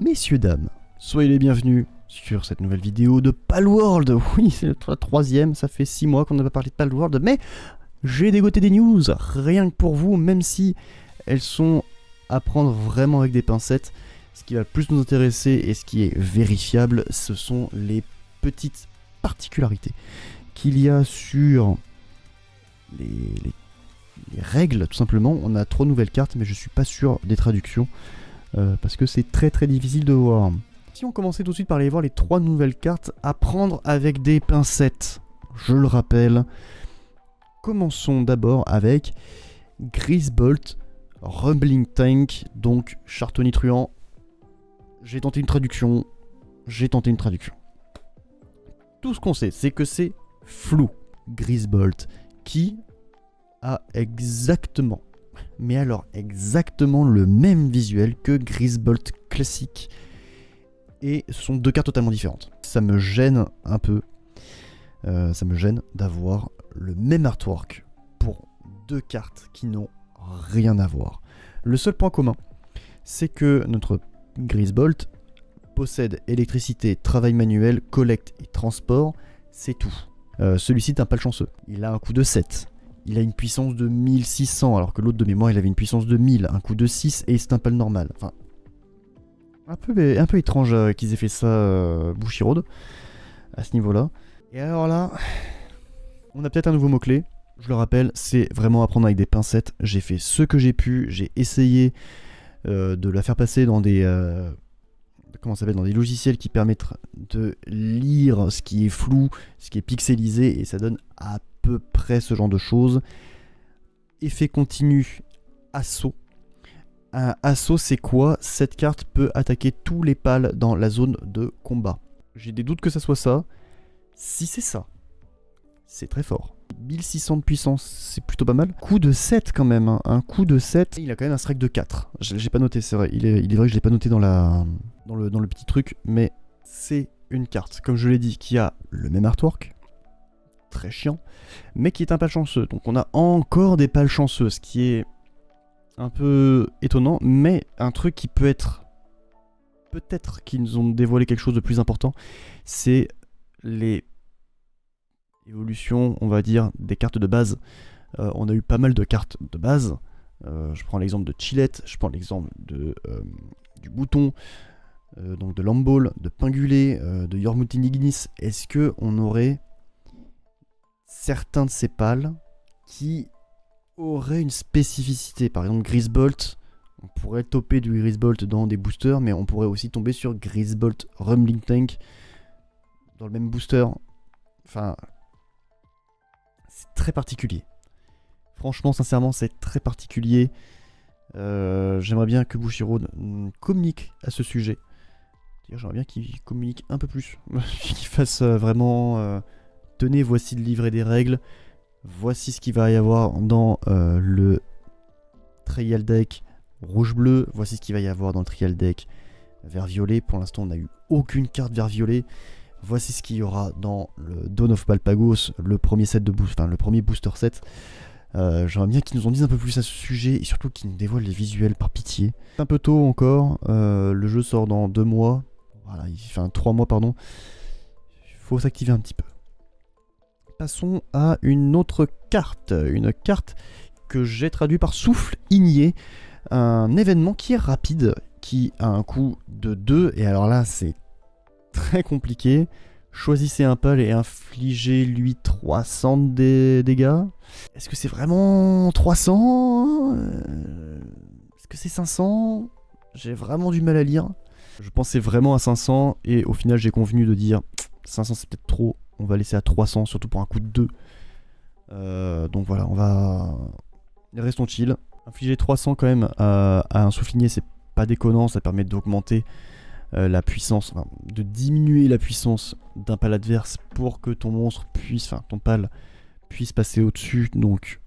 Messieurs, dames, soyez les bienvenus sur cette nouvelle vidéo de Palworld. Oui, c'est la troisième, ça fait 6 mois qu'on n'a pas parlé de Palworld, mais j'ai dégoté des news, rien que pour vous, même si elles sont à prendre vraiment avec des pincettes. Ce qui va le plus nous intéresser et ce qui est vérifiable, ce sont les petites particularités qu'il y a sur les règles, tout simplement. On a 3 nouvelles cartes, mais je suis pas sûr des traductions, parce que c'est très difficile de voir. Si on commençait tout de suite par aller voir les 3 nouvelles cartes à prendre avec des pincettes, je le rappelle, commençons d'abord avec Grisbolt Rumbling Tank, donc char tonitruant. J'ai tenté une traduction. Tout ce qu'on sait, c'est que c'est flou. Grisbolt, qui a exactement, mais alors exactement le même visuel que Grisbolt classique. Et ce sont 2 cartes totalement différentes. Ça me gêne un peu. Ça me gêne d'avoir le même artwork pour 2 cartes qui n'ont rien à voir. Le seul point commun, c'est que notre Grisbolt possède électricité, travail manuel, collecte et transport, c'est tout. Celui-ci est un palchanceux. Il a un coup de 7. Il a une puissance de 1600, alors que l'autre de mémoire, il avait une puissance de 1000, un coup de 6 et c'est un pal normal. Enfin, un peu étrange qu'ils aient fait ça, Bushiroad, à ce niveau-là. Et alors là, on a peut-être un nouveau mot-clé. Je le rappelle, c'est vraiment à prendre avec des pincettes. J'ai fait ce que j'ai pu, j'ai essayé de la faire passer dans des... dans des logiciels qui permettent de lire ce qui est flou, ce qui est pixelisé, et ça donne à peu près ce genre de choses. Effet continu, assaut. Un assaut, c'est quoi? Cette carte peut attaquer tous les pals dans la zone de combat. J'ai des doutes que ça soit ça. Si c'est ça, c'est très fort. 1600 de puissance, c'est plutôt pas mal. Coup de 7 quand même, hein. Un coup de 7. Il a quand même un strike de 4. J'ai pas noté, c'est vrai. Il est vrai que je l'ai pas noté dans le petit truc, mais c'est une carte, comme je l'ai dit, qui a le même artwork, très chiant, mais qui est un pal chanceux. Donc on a encore des pals chanceux, ce qui est un peu étonnant, mais un truc qui peut être... Peut-être qu'ils nous ont dévoilé quelque chose de plus important, c'est les évolutions, on va dire, des cartes de base. On a eu pas mal de cartes de base. Je prends l'exemple de Chillette, je prends l'exemple de du Bouton, donc de Lamball, de Pingulé, de Yormutin Ignis. Est-ce que on aurait certains de ces pals qui auraient une spécificité? Par exemple, Grisbolt, on pourrait toper du Grisbolt dans des boosters, mais on pourrait aussi tomber sur Grisbolt Rumbling Tank dans le même booster. Enfin, c'est très particulier. Franchement, sincèrement, c'est très particulier. J'aimerais bien que Bushiroad communique à ce sujet. J'aimerais bien qu'il communique un peu plus. Qu'il fasse vraiment... tenez, voici le livret des règles. Voici ce qu'il va y avoir dans le trial deck rouge-bleu. Voici ce qu'il va y avoir dans le trial deck vert-violet. Pour l'instant, on n'a eu aucune carte vert-violet. Voici ce qu'il y aura dans le Dawn of Palpagos, le premier set de le premier booster set. J'aimerais bien qu'ils nous en disent un peu plus à ce sujet et surtout qu'ils nous dévoilent les visuels par pitié. C'est un peu tôt encore, le jeu sort dans 2 mois, voilà, enfin 3 mois pardon. Il faut s'activer un petit peu. Passons à une autre carte, une carte que j'ai traduite par Souffle Igné, un événement qui est rapide, qui a un coût de 2, et alors là c'est très compliqué. Choisissez un pal et infligez-lui 300 dégâts. Est-ce que c'est vraiment 300? Est-ce que c'est 500? J'ai vraiment du mal à lire. Je pensais vraiment à 500 et au final j'ai convenu de dire 500 c'est peut-être trop. On va laisser à 300, surtout pour un coup de 2. Donc voilà, on va... Restons chill. Infliger 300 quand même à un soufflinier, c'est pas déconnant, ça permet d'augmenter la puissance, enfin, de diminuer la puissance d'un pal adverse pour que ton monstre puisse, enfin ton pal puisse passer au-dessus. Donc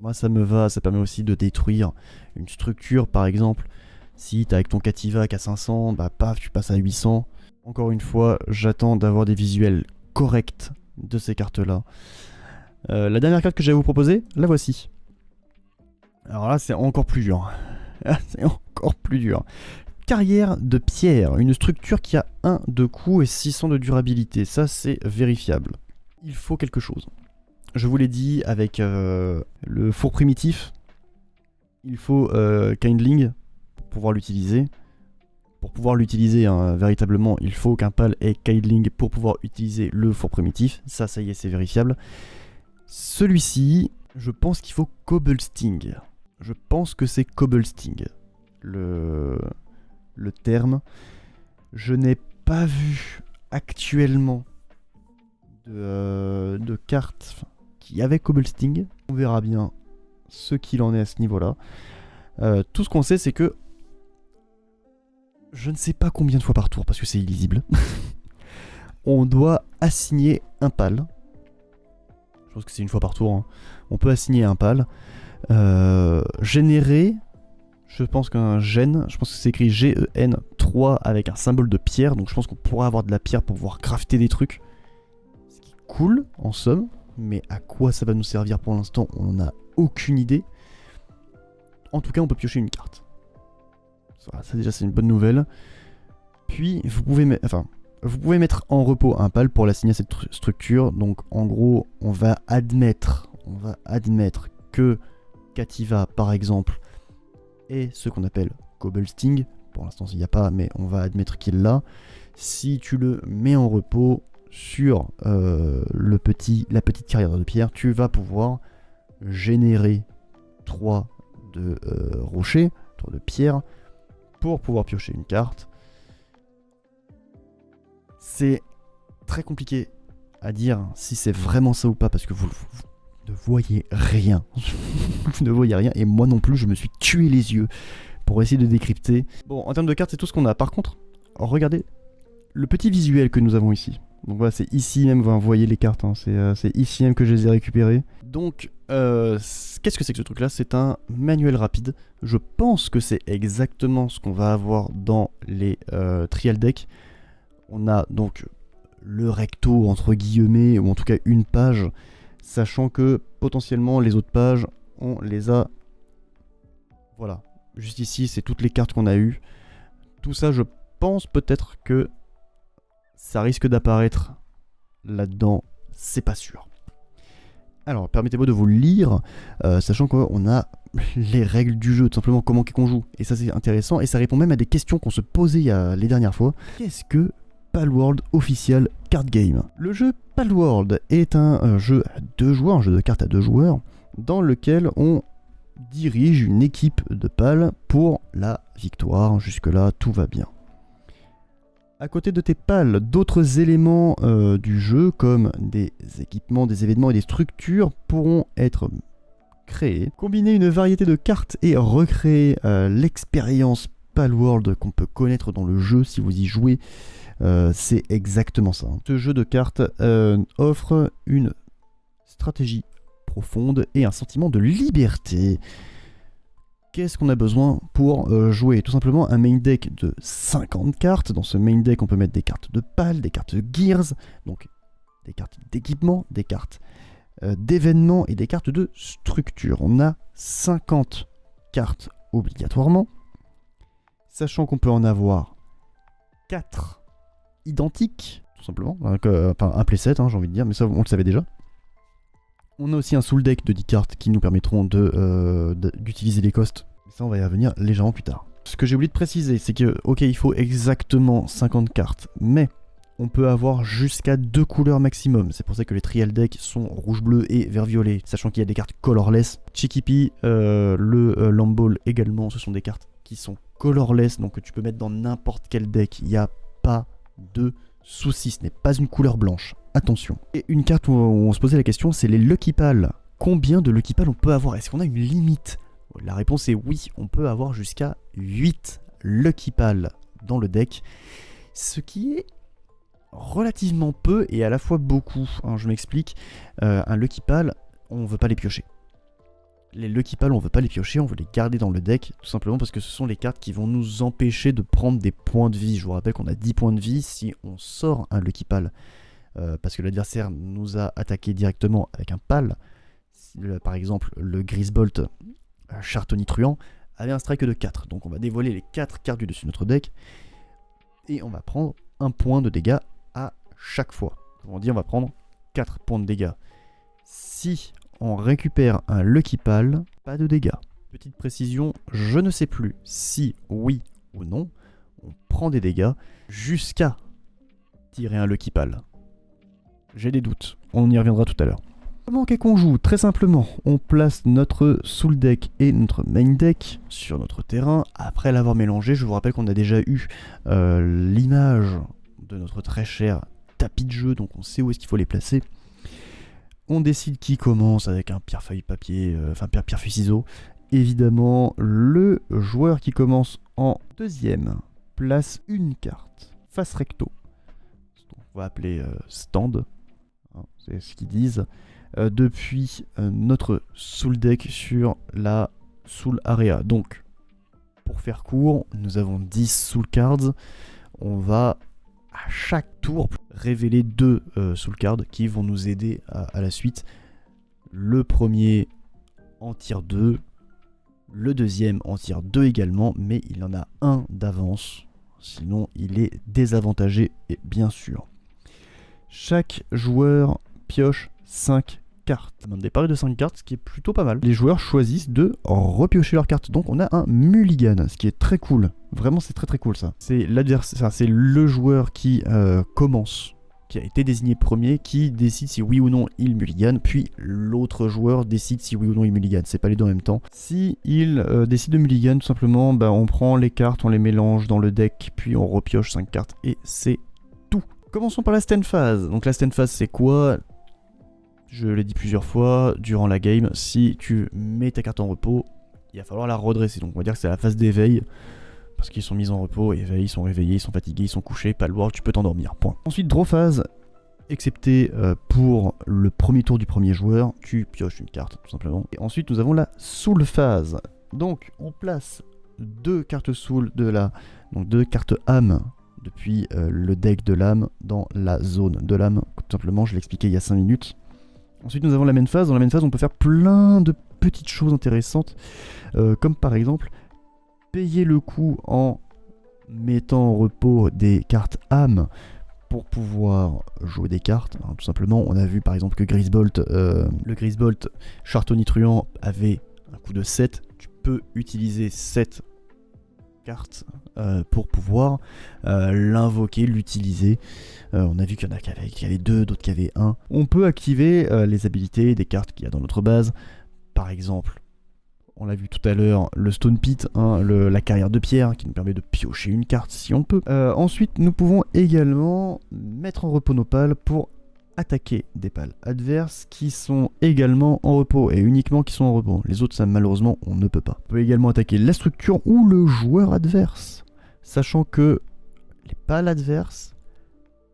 moi ça me va, ça permet aussi de détruire une structure par exemple. Si t'as avec ton Kativac à 500, bah paf tu passes à 800. Encore une fois, j'attends d'avoir des visuels corrects de ces cartes là. La dernière carte que j'allais vous proposer, la voici. Alors là c'est encore plus dur. C'est encore plus dur. carrière de pierre, une structure qui a 1 de coût et 600 de durabilité. Ça, c'est vérifiable. Il faut quelque chose. Je vous l'ai dit, avec le four primitif, il faut Kindling pour pouvoir l'utiliser. Pour pouvoir l'utiliser véritablement, il faut qu'un pal ait Kindling pour pouvoir utiliser le four primitif. Ça y est, c'est vérifiable. Celui-ci, je pense qu'il faut Cobblesting. Je pense que c'est Cobblesting. Le terme. Je n'ai pas vu actuellement de carte qui avait Cobblesting. On verra bien ce qu'il en est à ce niveau-là. Tout ce qu'on sait, c'est que je ne sais pas combien de fois par tour, parce que c'est illisible. On doit assigner un pal. Je pense que c'est une fois par tour. Hein. On peut assigner un pal. Générer, je pense qu'un gène, je pense que c'est écrit GEN 3 avec un symbole de pierre. Donc je pense qu'on pourra avoir de la pierre pour pouvoir crafter des trucs. Ce qui est cool, en somme. Mais à quoi ça va nous servir pour l'instant, on n'en a aucune idée. En tout cas, on peut piocher une carte. Ça déjà c'est une bonne nouvelle. Puis vous pouvez mettre en repos un pal pour l'assigner à cette structure. Donc en gros on va admettre que Kativa par exemple est ce qu'on appelle Cobblesting. Pour l'instant il n'y a pas, mais on va admettre qu'il l'a. Si tu le mets en repos sur la petite carrière de pierre, tu vas pouvoir générer 3 de rochers, 3 de pierre, pour pouvoir piocher une carte. C'est très compliqué à dire si c'est vraiment ça ou pas, parce que vous ne voyez rien. Vous ne voyez rien, et moi non plus, je me suis tué les yeux pour essayer de décrypter. Bon, en termes de cartes, c'est tout ce qu'on a. Par contre, regardez le petit visuel que nous avons ici. Donc voilà, c'est ici même, vous voyez les cartes, hein, c'est ici même que je les ai récupérées. Donc, qu'est-ce que c'est que ce truc-là? C'est un manuel rapide. Je pense que c'est exactement ce qu'on va avoir dans les trial decks. On a donc le recto, entre guillemets, ou en tout cas une page, sachant que potentiellement les autres pages, on les a... Voilà, juste ici, c'est toutes les cartes qu'on a eues. Tout ça, je pense peut-être que ça risque d'apparaître là-dedans, c'est pas sûr. Alors, permettez-moi de vous le lire, sachant qu'on a les règles du jeu, tout simplement comment qu'on joue. Et ça, c'est intéressant, et ça répond même à des questions qu'on se posait les dernières fois. Qu'est-ce que Palworld Official Card Game? Le jeu Palworld est un jeu à 2 joueurs, un jeu de cartes à 2 joueurs, dans lequel on dirige une équipe de pals pour la victoire. Jusque-là, tout va bien. À côté de tes pals, d'autres éléments du jeu, comme des équipements, des événements et des structures, pourront être créés. Combiner une variété de cartes et recréer l'expérience Palworld qu'on peut connaître dans le jeu si vous y jouez, c'est exactement ça. Ce jeu de cartes offre une stratégie profonde et un sentiment de liberté. Qu'est-ce qu'on a besoin pour jouer? Tout simplement un main deck de 50 cartes. Dans ce main deck, on peut mettre des cartes de pal, des cartes gears, donc des cartes d'équipement, des cartes d'événements et des cartes de structure. On a 50 cartes obligatoirement, sachant qu'on peut en avoir 4 identiques, tout simplement. Enfin, un playset, hein, j'ai envie de dire, mais ça, on le savait déjà. On a aussi un soul deck de 10 cartes qui nous permettront d'utiliser les costs. Ça, on va y revenir légèrement plus tard. Ce que j'ai oublié de préciser, c'est que, ok, il faut exactement 50 cartes, mais on peut avoir jusqu'à 2 couleurs maximum. C'est pour ça que les trial decks sont rouge-bleu et vert-violet, sachant qu'il y a des cartes colorless. Chikipi, le Lamball également, ce sont des cartes qui sont colorless, donc que tu peux mettre dans n'importe quel deck. Il n'y a pas de souci, ce n'est pas une couleur blanche. Attention. Et une carte où on se posait la question, c'est les Lucky Pals. Combien de Lucky Pals on peut avoir? Est-ce qu'on a une limite? La réponse est oui, on peut avoir jusqu'à 8 Lucky Pals dans le deck, ce qui est relativement peu et à la fois beaucoup. Hein, je m'explique, un Lucky Pal, on ne veut pas les piocher. Les Lucky Pals, on ne veut pas les piocher, on veut les garder dans le deck, tout simplement parce que ce sont les cartes qui vont nous empêcher de prendre des points de vie. Je vous rappelle qu'on a 10 points de vie si on sort un Lucky Pal. Parce que l'adversaire nous a attaqué directement avec un pal. Par exemple, le Grisbolt Chartonitruant avait un strike de 4. Donc on va dévoiler les 4 cartes du dessus de notre deck. Et on va prendre un point de dégâts à chaque fois. On dit on va prendre 4 points de dégâts. Si on récupère un Lucky Pal, pas de dégâts. Petite précision, je ne sais plus si oui ou non, on prend des dégâts jusqu'à tirer un Lucky Pal. J'ai des doutes, on y reviendra tout à l'heure. Comment qu'est-ce qu'on joue? Très simplement, on place notre soul deck et notre main deck sur notre terrain. Après l'avoir mélangé, je vous rappelle qu'on a déjà eu l'image de notre très cher tapis de jeu, donc on sait où est-ce qu'il faut les placer. On décide qui commence avec un pierre-feuille-papier, pierre-feuille-ciseaux. Évidemment, le joueur qui commence en deuxième place une carte face recto. On va appeler stand, hein, c'est ce qu'ils disent. Depuis notre soul deck sur la soul area. Donc, pour faire court, nous avons 10 soul cards. On va à chaque tour révéler 2 soul cards qui vont nous aider à la suite. Le premier en tire 2, le deuxième en tire 2 également, mais il en a un d'avance. Sinon, il est désavantagé, et bien sûr. Chaque joueur pioche 5 cartes. Un départ de 5 cartes, ce qui est plutôt pas mal. Les joueurs choisissent de repiocher leurs cartes. Donc on a un mulligan, ce qui est très cool. Vraiment, c'est très très cool ça. C'est l'adversaire, c'est le joueur qui commence, qui a été désigné premier, qui décide si oui ou non il mulligan, puis l'autre joueur décide si oui ou non il mulligan. C'est pas les deux en même temps. Si il décide de mulligan, tout simplement, on prend les cartes, on les mélange dans le deck, puis on repioche 5 cartes et c'est tout. Commençons par la stand phase. Donc la stand phase, c'est quoi? Je l'ai dit plusieurs fois durant la game, si tu mets ta carte en repos, il va falloir la redresser. Donc on va dire que c'est la phase d'éveil, parce qu'ils sont mis en repos, éveil, ils sont réveillés, ils sont fatigués, ils sont couchés, pas le voir, tu peux t'endormir, point. Ensuite, draw phase, excepté pour le premier tour du premier joueur, tu pioches une carte, tout simplement. Et ensuite, nous avons la soul phase. Donc, on place 2 cartes soul donc 2 cartes âme depuis le deck de l'âme dans la zone de l'âme. Tout simplement, je l'ai expliqué il y a 5 minutes. Ensuite, nous avons la main phase. Dans la main phase, on peut faire plein de petites choses intéressantes, comme par exemple payer le coup en mettant en repos des cartes âme pour pouvoir jouer des cartes. Alors, tout simplement, on a vu par exemple que le Grisbolt Chartonitruant avait un coup de 7. Tu peux utiliser 7 cartes pour pouvoir l'invoquer, l'utiliser. On a vu qu'il y en a qui avaient 2, d'autres qui avaient 1. On peut activer les habilités des cartes qu'il y a dans notre base. Par exemple, on l'a vu tout à l'heure, le Stone Pit, la carrière de pierre qui nous permet de piocher une carte si on peut. Ensuite, nous pouvons également mettre en repos nos pales pour attaquer des pales adverses qui sont également en repos et uniquement qui sont en repos. Les autres, ça malheureusement, on ne peut pas. On peut également attaquer la structure ou le joueur adverse, sachant que les pales adverses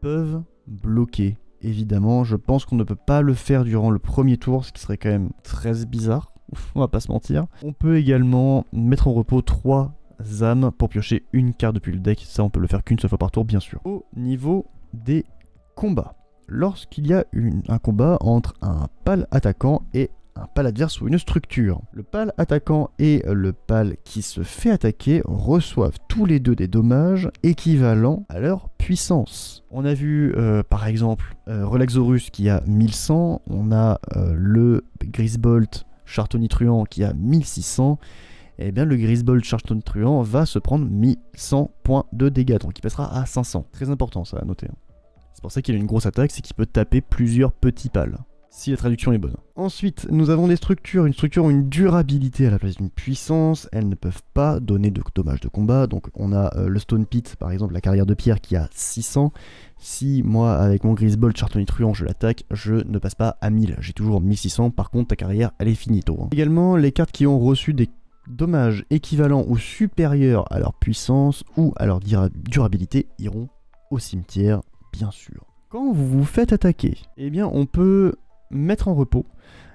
peuvent bloquer. Évidemment, je pense qu'on ne peut pas le faire durant le premier tour, ce qui serait quand même très bizarre, on va pas se mentir. On peut également mettre en repos 3 âmes pour piocher une carte depuis le deck, ça on peut le faire qu'une seule fois par tour bien sûr. Au niveau des combats, lorsqu'il y a un combat entre un pal attaquant et un pal adverse ou une structure, le pal attaquant et le pal qui se fait attaquer reçoivent tous les deux des dommages équivalents à leur puissance. On a vu par exemple Relaxorus qui a 1100, on a le Grisbolt Chartonitruant qui a 1600, et bien le Grisbolt Chartonitruant va se prendre 1100 points de dégâts, donc il passera à 500. Très important ça à noter. C'est pour ça qu'il a une grosse attaque, c'est qu'il peut taper plusieurs petits pals, si la traduction est bonne. Ensuite, nous avons des structures. Une structure ont une durabilité à la place d'une puissance. Elles ne peuvent pas donner de dommages de combat. Donc on a le Stone Pit, par exemple, la carrière de pierre qui a 600. Si moi, avec mon Grisbolt Chartonitruant, je l'attaque, je ne passe pas à 1000. J'ai toujours 1600. Par contre, ta carrière, elle est finito. Également, les cartes qui ont reçu des dommages équivalents ou supérieurs à leur puissance ou à leur durabilité iront au cimetière, bien sûr. Quand vous vous faites attaquer, eh bien on peut mettre en repos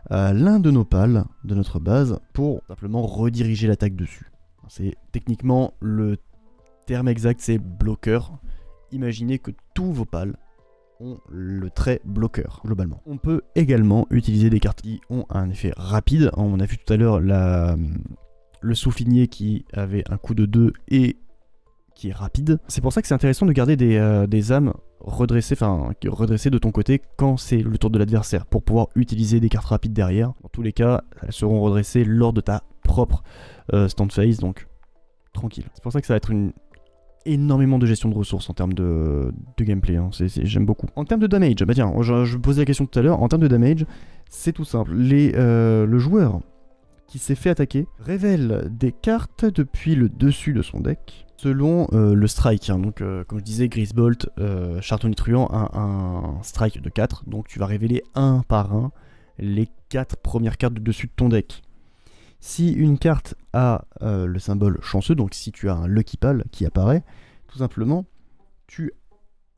l'un de nos pals de notre base pour simplement rediriger l'attaque dessus. C'est techniquement le terme exact, c'est bloqueur. Imaginez que tous vos pals ont le trait bloqueur globalement. On peut également utiliser des cartes qui ont un effet rapide. On a vu tout à l'heure le soufflinier qui avait un coup de 2 et qui est rapide. C'est pour ça que c'est intéressant de garder des âmes redressées de ton côté quand c'est le tour de l'adversaire, pour pouvoir utiliser des cartes rapides derrière. Dans tous les cas, elles seront redressées lors de ta propre stand phase, donc tranquille. C'est pour ça que ça va être énormément de gestion de ressources en termes de gameplay, hein. J'aime beaucoup. En termes de damage, bah tiens, je me posais la question tout à l'heure, en termes de damage, c'est tout simple. Le joueur qui s'est fait attaquer révèle des cartes depuis le dessus de son deck selon le strike, hein. Donc comme je disais, Grisbolt, Chartonitruant a un strike de 4, donc tu vas révéler un par un les 4 premières cartes du dessus de ton deck. Si une carte a le symbole chanceux, donc si tu as un Lucky Pal qui apparaît, tout simplement, tu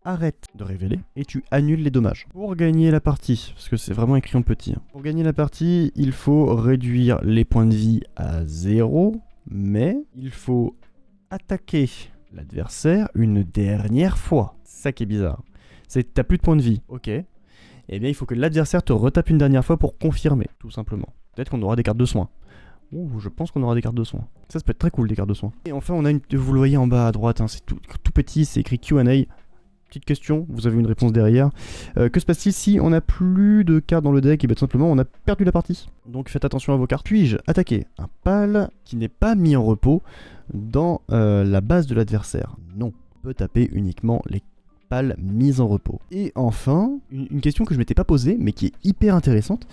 arrêtes de révéler et tu annules les dommages. Pour gagner la partie, parce que c'est vraiment écrit en petit, hein. Pour gagner la partie, il faut réduire les points de vie à 0, mais il faut attaquer l'adversaire une dernière fois. C'est ça qui est bizarre. C'est t'as plus de points de vie, ok. Eh bien il faut que l'adversaire te retape une dernière fois pour confirmer, tout simplement. Peut-être qu'on aura des cartes de soins. Ouh, je pense qu'on aura des cartes de soins. Ça peut être très cool, des cartes de soins. Et enfin, on a vous le voyez en bas à droite, hein, c'est tout petit, c'est écrit Q&A. Petite question, vous avez une réponse derrière. Que se passe-t-il si on n'a plus de cartes dans le deck? Et bien tout simplement, on a perdu la partie. Donc faites attention à vos cartes. Puis-je attaquer un pal qui n'est pas mis en repos dans la base de l'adversaire? Non, on peut taper uniquement les pales mises en repos. Et enfin, une question que je m'étais pas posée, mais qui est hyper intéressante.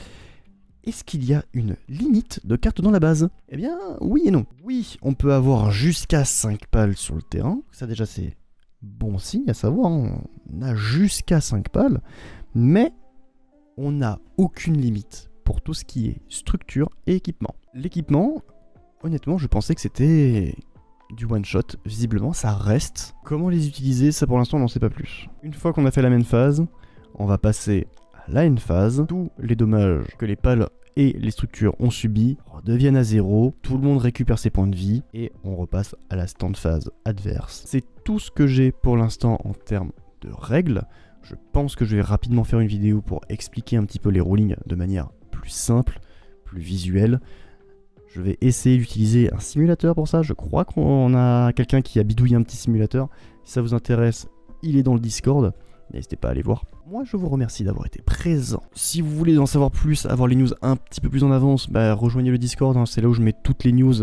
Est-ce qu'il y a une limite de cartes dans la base? Eh bien, oui et non. Oui, on peut avoir jusqu'à 5 pales sur le terrain. Ça déjà, c'est bon signe à savoir. Hein. On a jusqu'à 5 pales. Mais on n'a aucune limite pour tout ce qui est structure et équipement. L'équipement, honnêtement, je pensais que c'était du one-shot. Visiblement, ça reste. Comment les utiliser? Ça, pour l'instant, on n'en sait pas plus. Une fois qu'on a fait la main phase, on va passer la end phase, tous les dommages que les pales et les structures ont subis redeviennent à 0, tout le monde récupère ses points de vie et on repasse à la stand phase adverse. C'est tout ce que j'ai pour l'instant en termes de règles. Je pense que je vais rapidement faire une vidéo pour expliquer un petit peu les rulings de manière plus simple, plus visuelle. Je vais essayer d'utiliser un simulateur pour ça. Je crois qu'on a quelqu'un qui a bidouillé un petit simulateur. Si ça vous intéresse, il est dans le Discord. N'hésitez pas à aller voir. Moi, je vous remercie d'avoir été présent. Si vous voulez en savoir plus, avoir les news un petit peu plus en avance, bah, rejoignez le Discord. Hein, c'est là où je mets toutes les news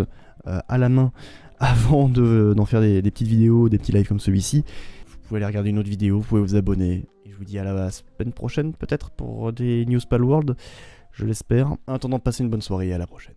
à la main avant d'en faire des petites vidéos, des petits lives comme celui-ci. Vous pouvez aller regarder une autre vidéo, vous pouvez vous abonner. Et je vous dis à la semaine prochaine, peut-être, pour des news Palworld. Je l'espère. En attendant, passez une bonne soirée et à la prochaine.